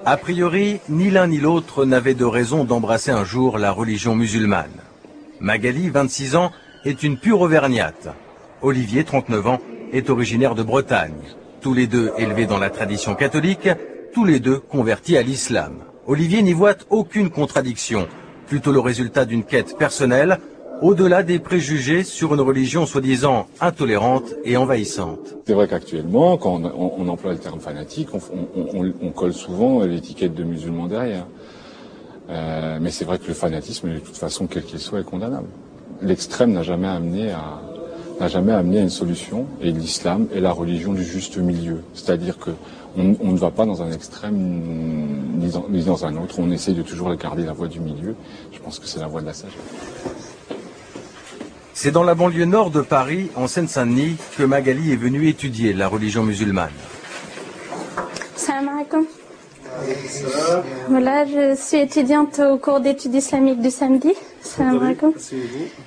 A priori, ni l'un ni l'autre n'avait de raison d'embrasser un jour la religion musulmane. Magali, 26 ans, est une pure auvergnate. Olivier, 39 ans, est originaire de Bretagne. Tous les deux élevés dans la tradition catholique, tous les deux convertis à l'islam. Olivier n'y voit aucune contradiction, plutôt le résultat d'une quête personnelle, au-delà des préjugés sur une religion soi-disant intolérante et envahissante. C'est vrai qu'actuellement, quand on emploie le terme fanatique, on colle souvent l'étiquette de musulman derrière. Mais c'est vrai que le fanatisme, de toute façon, quel qu'il soit, est condamnable. L'extrême n'a jamais amené à une solution, et l'islam est la religion du juste milieu. C'est-à-dire que on ne va pas dans un extrême ni dans un autre, on essaye de toujours garder la voie du milieu. Je pense que c'est la voie de la sagesse. C'est dans la banlieue nord de Paris, en Seine-Saint-Denis, que Magali est venue étudier la religion musulmane. Salam alaikum. Voilà, je suis étudiante au cours d'études islamiques du samedi. Salam alaikum.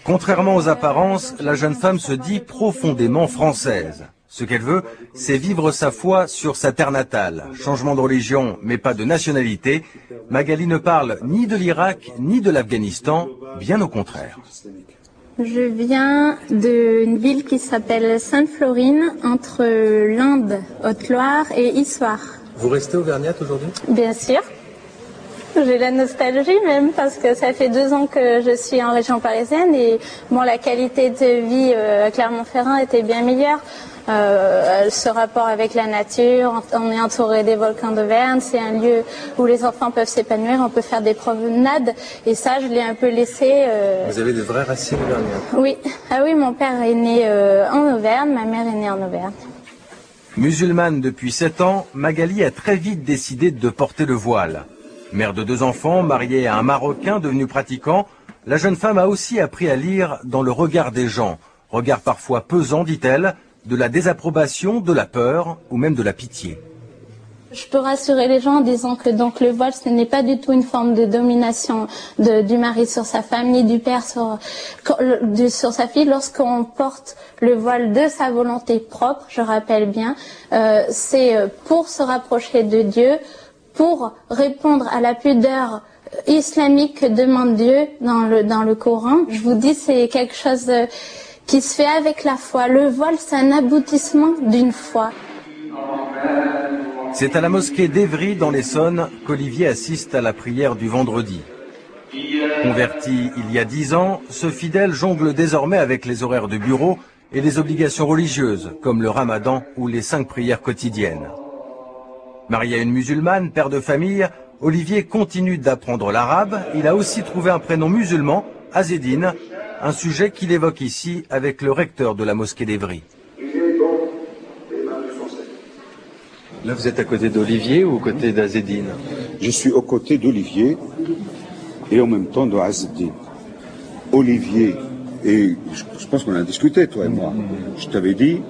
Contrairement aux apparences, la jeune femme se dit profondément française. Ce qu'elle veut, c'est vivre sa foi sur sa terre natale. Changement de religion, mais pas de nationalité. Magali ne parle ni de l'Irak, ni de l'Afghanistan, bien au contraire. Je viens d'une ville qui s'appelle Sainte-Florine, entre l'Inde, Haute-Loire et Issoire. Vous restez auvergnate aujourd'hui ? Bien sûr. J'ai la nostalgie même parce que ça fait 2 ans que je suis en région parisienne et bon, la qualité de vie à Clermont-Ferrand était bien meilleure. Ce rapport avec la nature, on est entouré des volcans d'Auvergne, c'est un lieu où les enfants peuvent s'épanouir, on peut faire des promenades et ça je l'ai un peu laissé. Vous avez de vraies racines auvergnates ? Oui, ah oui, mon père est né en Auvergne, ma mère est née en Auvergne. Musulmane depuis 7 ans, Magali a très vite décidé de porter le voile. Mère de 2 enfants, mariée à un Marocain devenu pratiquant, la jeune femme a aussi appris à lire dans le regard des gens. Regard parfois pesant, dit-elle, de la désapprobation, de la peur ou même de la pitié. Je peux rassurer les gens en disant que donc le voile, ce n'est pas du tout une forme de domination du mari sur sa femme, ni du père sur sa fille. Lorsqu'on porte le voile de sa volonté propre, je rappelle bien, c'est pour se rapprocher de Dieu, pour répondre à la pudeur islamique que demande Dieu dans le Coran. Je vous dis, c'est quelque chose qui se fait avec la foi. Le voile, c'est un aboutissement d'une foi. C'est à la mosquée d'Evry, dans l'Essonne, qu'Olivier assiste à la prière du vendredi. Converti il y a 10 ans, ce fidèle jongle désormais avec les horaires de bureau et les obligations religieuses, comme le ramadan ou les 5 prières quotidiennes. Marié à une musulmane, père de famille, Olivier continue d'apprendre l'arabe. Il a aussi trouvé un prénom musulman, Azzedine, un sujet qu'il évoque ici avec le recteur de la mosquée d'Evry. Là, vous êtes à côté d'Olivier ou aux côtés d'Azzedine? Je suis aux côtés d'Olivier et en même temps de Azzedine. Olivier, et je pense qu'on a discuté, toi et moi. Je t'avais dit,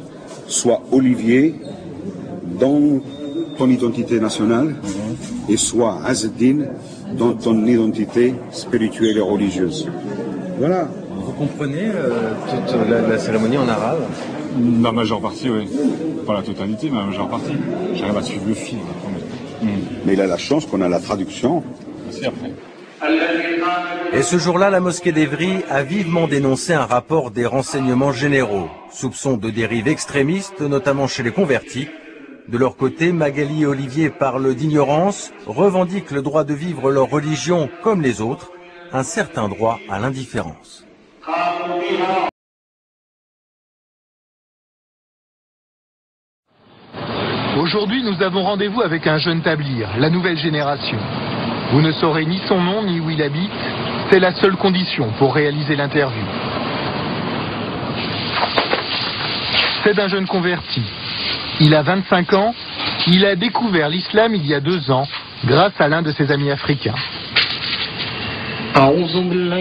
sois Olivier dans ton identité nationale et sois Azzedine dans ton identité spirituelle et religieuse. Voilà. Vous comprenez toute la cérémonie en arabe? La majeure partie, oui. Pas la totalité, mais la majeure partie. J'arrive à suivre le fil. Mais il a la chance qu'on a la traduction. Merci après. Et ce jour-là, la mosquée d'Evry a vivement dénoncé un rapport des renseignements généraux. Soupçons de dérives extrémistes, notamment chez les convertis. De leur côté, Magali et Olivier parlent d'ignorance, revendiquent le droit de vivre leur religion comme les autres, un certain droit à l'indifférence. Aujourd'hui, nous avons rendez-vous avec un jeune tablir, la nouvelle génération. Vous ne saurez ni son nom ni où il habite. C'est la seule condition pour réaliser l'interview. C'est un jeune converti. Il a 25 ans. Il a découvert l'islam il y a 2 ans grâce à l'un de ses amis africains. Aujourd'hui,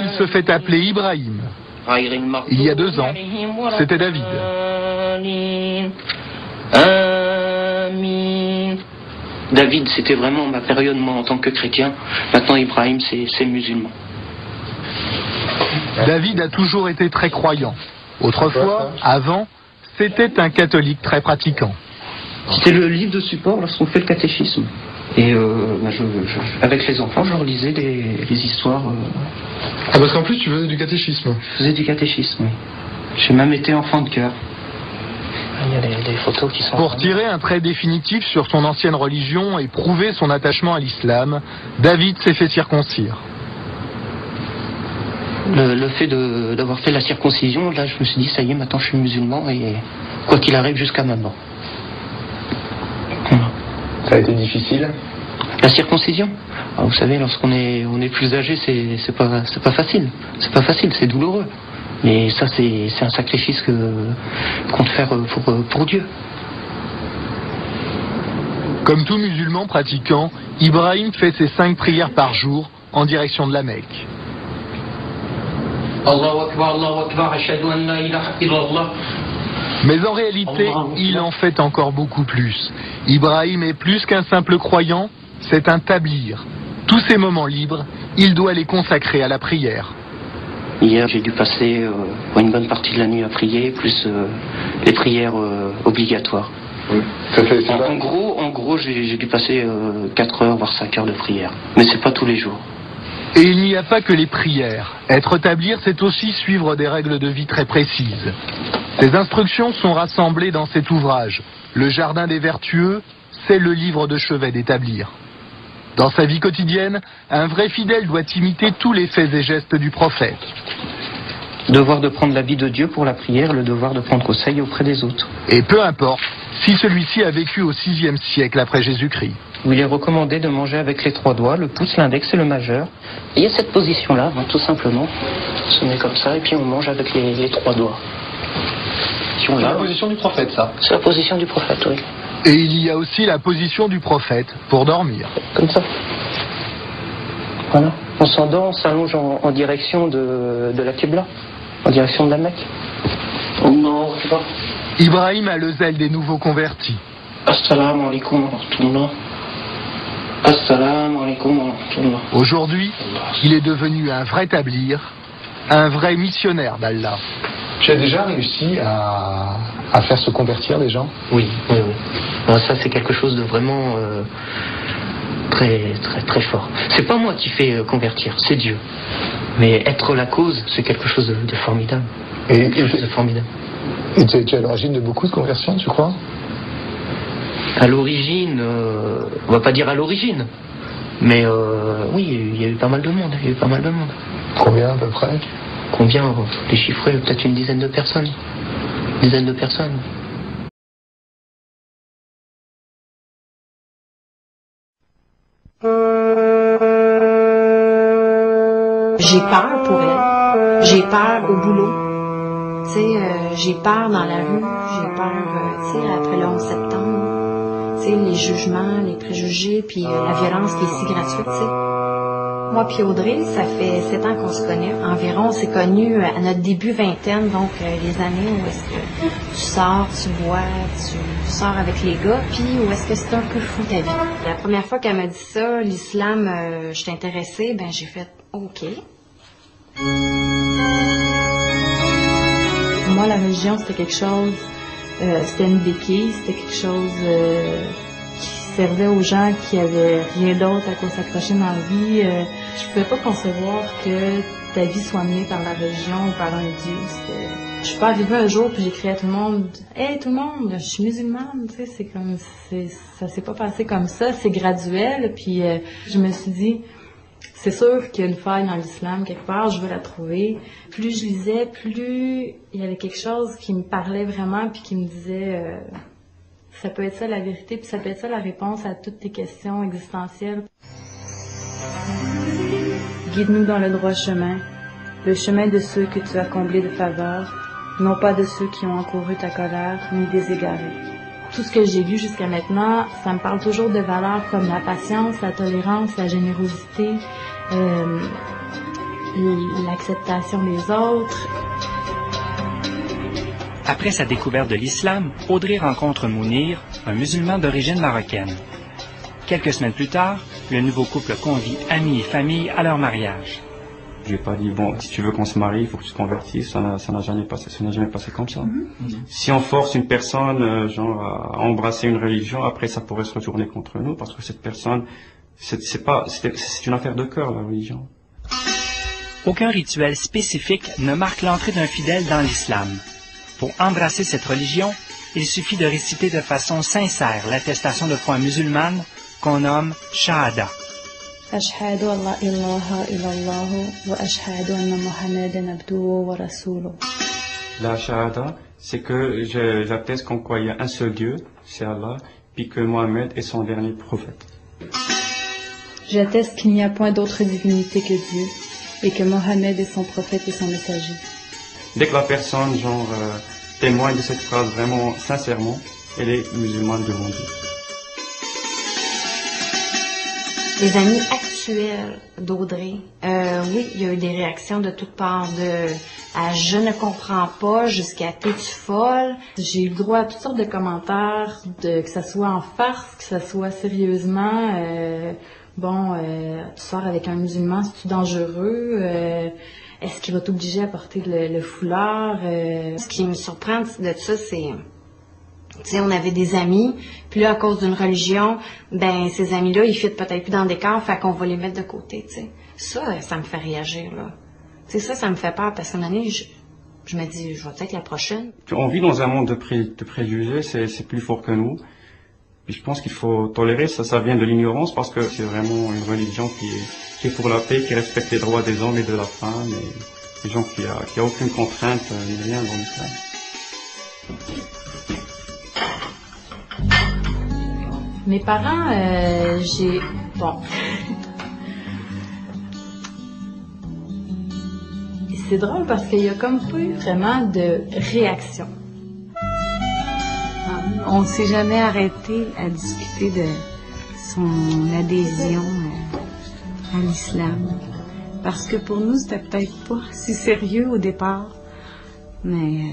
il se fait appeler Ibrahim. Il y a 2 ans, c'était David. David, c'était vraiment ma période, moi, en tant que chrétien. Maintenant, Ibrahim, c'est musulman. David a toujours été très croyant. Autrefois, avant, c'était un catholique très pratiquant. C'était le livre de support lorsqu'on fait le catéchisme. Et avec les enfants, je leur lisais les histoires. Ah, parce qu'en plus, tu faisais du catéchisme. Je faisais du catéchisme, oui. J'ai même été enfant de cœur. Il y a des photos qui sont... Pour tirer un trait définitif sur son ancienne religion et prouver son attachement à l'islam, David s'est fait circoncire. Le fait d'avoir fait la circoncision, là, je me suis dit, ça y est, maintenant je suis musulman et quoi qu'il arrive jusqu'à maintenant. Ça a été difficile? La circoncision, vous savez, lorsqu'on est plus âgé, c'est pas facile. C'est pas facile, c'est douloureux. Mais ça, c'est un sacrifice qu'on doit faire pour Dieu. Comme tout musulman pratiquant, Ibrahim fait ses 5 prières par jour en direction de la Mecque. Allahu Akbar, Allahu Akbar, ashhadu an la ilaha illallah. Mais en réalité, il en fait encore beaucoup plus. Ibrahim est plus qu'un simple croyant, c'est un tablir. Tous ses moments libres, il doit les consacrer à la prière. Hier, j'ai dû passer une bonne partie de la nuit à prier, plus les prières obligatoires. Oui. En gros, j'ai dû passer 4 heures, voire 5 heures de prière. Mais c'est pas tous les jours. Et il n'y a pas que les prières. Être tablir, c'est aussi suivre des règles de vie très précises. Ces instructions sont rassemblées dans cet ouvrage. Le Jardin des Vertueux, c'est le livre de chevet des tablirs. Dans sa vie quotidienne, un vrai fidèle doit imiter tous les faits et gestes du prophète. Devoir de prendre l'habit de Dieu pour la prière, le devoir de prendre conseil auprès des autres. Et peu importe si celui-ci a vécu au VIe siècle après Jésus-Christ. Où il est recommandé de manger avec les 3 doigts, le pouce, l'index et le majeur. Et il y a cette position-là, tout simplement. On se met comme ça et puis on mange avec les 3 doigts. C'est la position du prophète, ça. C'est la position du prophète, oui. Et il y a aussi la position du prophète pour dormir. Comme ça. Voilà. On s'endort, on s'allonge en direction de la Qibla, en direction de la Mecque. Allahu Akbar. Ibrahim a le zèle des nouveaux convertis. Assalamu alaikum wa rahmatullah. Assalamu alaikum wa rahmatullah. Aujourd'hui, il est devenu un vrai tablir, un vrai missionnaire d'Allah. Tu as déjà réussi à faire se convertir les gens? Oui. Alors ça, c'est quelque chose de vraiment très, très, très fort. C'est pas moi qui fais convertir, c'est Dieu. Mais être la cause, c'est quelque chose de formidable. Et tu es à l'origine de beaucoup de conversions, tu crois? À l'origine, on va pas dire à l'origine, mais oui, il y a eu pas mal de monde. Combien à peu près? Combien? Les chiffrer, peut-être une dizaine de personnes. J'ai peur pour elle. J'ai peur au boulot. Tu sais, j'ai peur dans la rue. J'ai peur, tu sais, après le 11 septembre. Tu sais, les jugements, les préjugés, puis la violence qui est si gratuite, tu sais. Moi puis Audrey, ça fait 7 ans qu'on se connaît. Environ, on s'est connus à notre début vingtaine, donc les années où est-ce que tu sors, tu bois, tu sors avec les gars, puis où est-ce que c'est un peu fou ta vie. La première fois qu'elle m'a dit ça, l'islam, je suis intéressée, ben j'ai fait OK. Pour moi, la religion, c'était quelque chose, c'était une béquille, c'était quelque chose qui servait aux gens qui avaient rien d'autre à quoi s'accrocher dans la vie. Je pouvais pas concevoir que ta vie soit menée par la religion ou par un Dieu. Je suis pas arrivée un jour puis j'ai crié à tout le monde, « Hey, tout le monde, je suis musulmane! » Tu sais, c'est comme, ça s'est pas passé comme ça, c'est graduel. Puis je me suis dit, c'est sûr qu'il y a une faille dans l'islam quelque part, je veux la trouver. Plus je lisais, plus il y avait quelque chose qui me parlait vraiment puis qui me disait ça peut être ça la vérité puis ça peut être ça la réponse à toutes tes questions existentielles. Guide-nous dans le droit chemin, le chemin de ceux que tu as comblés de faveurs, non pas de ceux qui ont encouru ta colère ni des égarés. Tout ce que j'ai lu jusqu'à maintenant, ça me parle toujours de valeurs comme la patience, la tolérance, la générosité, l'acceptation des autres. Après sa découverte de l'islam, Audrey rencontre Mounir, un musulman d'origine marocaine. Quelques semaines plus tard, le nouveau couple convie amis et famille à leur mariage. Je lui ai pas dit, bon, si tu veux qu'on se marie, il faut que tu te convertisses. Ça n'a jamais passé comme ça. Si on force une personne, genre, à embrasser une religion, après ça pourrait se retourner contre nous, parce que cette personne, c'est une affaire de cœur, la religion. Aucun rituel spécifique ne marque l'entrée d'un fidèle dans l'islam. Pour embrasser cette religion, il suffit de réciter de façon sincère l'attestation de foi musulmane qu'on nomme Shahada. Ashhadu an la ilaha illallah wa ashhadu anna Muhammadan abduhu wa rasuluh. La Shahada, c'est que j'atteste qu'en quoi il y a un seul Dieu, c'est Allah, puis que Mohammed est son dernier prophète. J'atteste qu'il n'y a point d'autre divinité que Dieu, et que Mohammed est son prophète et son messager. Dès que la personne, genre, témoigne de cette phrase vraiment sincèrement, elle est musulmane devant Dieu. Les amis actuels d'Audrey, oui, il y a eu des réactions de toutes parts, à je ne comprends pas jusqu'à t'es-tu folle. J'ai eu le droit à toutes sortes de commentaires, que ça soit en farce, que ça soit sérieusement, tu sors avec un musulman, c'est-tu dangereux, est-ce qu'il va t'obliger à porter le foulard? Ce qui me surprend de ça, c'est... Tu sais, on avait des amis, puis là, à cause d'une religion, ben, ces amis-là, ils fitent peut-être plus dans le décor, fait qu'on va les mettre de côté, tu sais. Ça me fait réagir, là. Tu sais, ça me fait peur, parce qu'à un moment donné, je me dis, je vais peut-être la prochaine. On vit dans un monde de préjugés, c'est plus fort que nous. Puis je pense qu'il faut tolérer, ça vient de l'ignorance, parce que c'est vraiment une religion qui est pour la paix, qui respecte les droits des hommes et de la femme, et des gens qui a aucune contrainte, ni rien dans l'islam. Mes parents, c'est drôle parce qu'il y a comme pas eu vraiment de réaction. On ne s'est jamais arrêté à discuter de son adhésion à l'islam. Parce que pour nous, c'était peut-être pas si sérieux au départ. Mais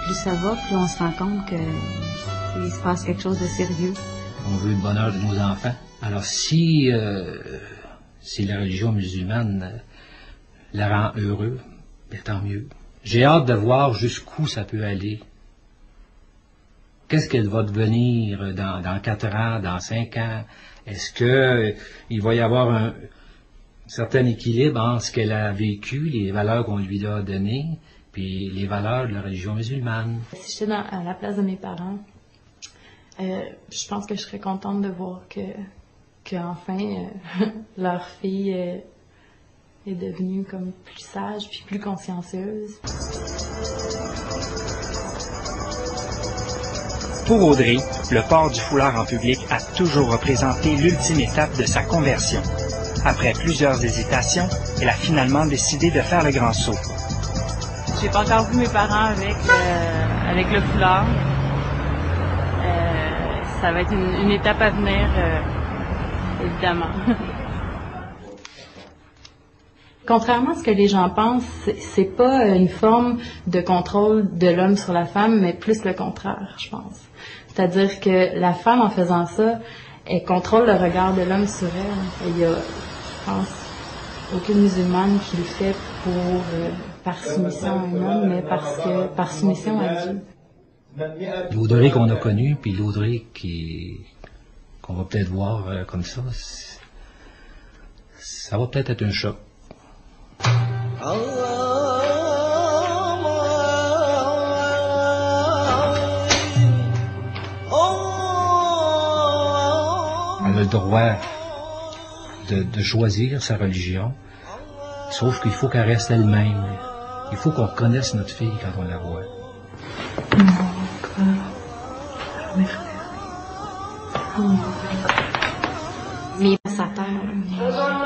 plus ça va, plus on se rend compte qu'il se passe quelque chose de sérieux. On veut le bonheur de nos enfants. Alors si la religion musulmane la rend heureux, bien tant mieux. J'ai hâte de voir jusqu'où ça peut aller. Qu'est-ce qu'elle va devenir dans 4 ans, dans 5 ans? Est-ce qu'il va y avoir un certain équilibre entre ce qu'elle a vécu, les valeurs qu'on lui a données, puis les valeurs de la religion musulmane? Si j'étais à la place de mes parents, je pense que je serais contente de voir qu'enfin leur fille est devenue comme plus sage puis plus consciencieuse. Pour Audrey, le port du foulard en public a toujours représenté l'ultime étape de sa conversion. Après plusieurs hésitations, elle a finalement décidé de faire le grand saut. J'ai pas encore vu mes parents avec le foulard. Ça va être une étape à venir, évidemment. Contrairement à ce que les gens pensent, c'est pas une forme de contrôle de l'homme sur la femme, mais plus le contraire, je pense. C'est-à-dire que la femme, en faisant ça, elle contrôle le regard de l'homme sur elle. Il y a, je pense, aucune musulmane qui le fait par soumission à un homme, mais par soumission à Dieu. L'Audrey qu'on a connue, puis l'Audrey qu'on va peut-être voir comme ça va peut-être être un choc. Elle a le droit de choisir sa religion, sauf qu'il faut qu'elle reste elle-même. Il faut qu'on connaisse notre fille quand on la voit. Mais ça terre.